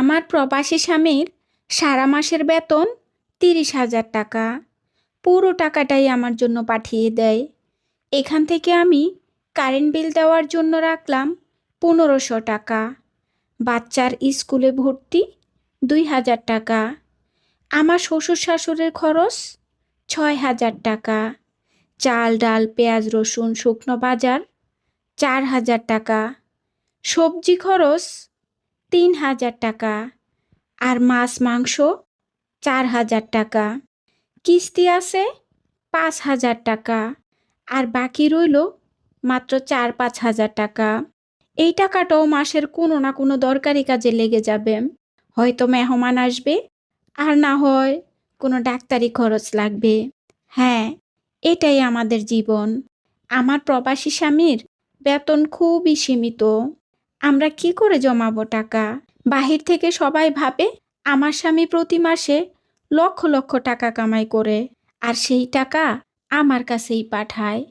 আমার প্রবাসী স্বামীর সারা মাসের বেতন 30,000 টাকা। পুরো টাকাটাই আমার জন্য পাঠিয়ে দেয়। এখান থেকে আমি কারেন্ট বিল দেওয়ার জন্য রাখলাম 1500 টাকা। বাচ্চার স্কুলে ভর্তি 2000 টাকা। আমার শ্বশুর শাশুড়ির খরচ 6000 টাকা। চাল ডাল পেঁয়াজ রসুন শুকনো বাজার 4000 টাকা। সবজি খরচ 3000 টাকা। আর মাছ মাংস 4000 টাকা। কিস্তি আছে 5000 টাকা। আর বাকি রইল মাত্র 4-5 হাজার টাকা। এই টাকাটাও মাসের কোনো না কোনো দরকারি কাজে লেগে যাবে। হয়তো মেহমান আসবে, আর না হয় কোনো ডাক্তারি খরচ লাগবে। হ্যাঁ, এটাই আমাদের জীবন। আমার প্রবাসী স্বামীর বেতন খুবই সীমিত। আমরা কি করে জমাবো টাকা? বাহির থেকে সবাই ভাবে আমার স্বামী প্রতি মাসে লক্ষ লক্ষ টাকা কামাই করে, আর সেই টাকা আমার কাছেই পাঠায়।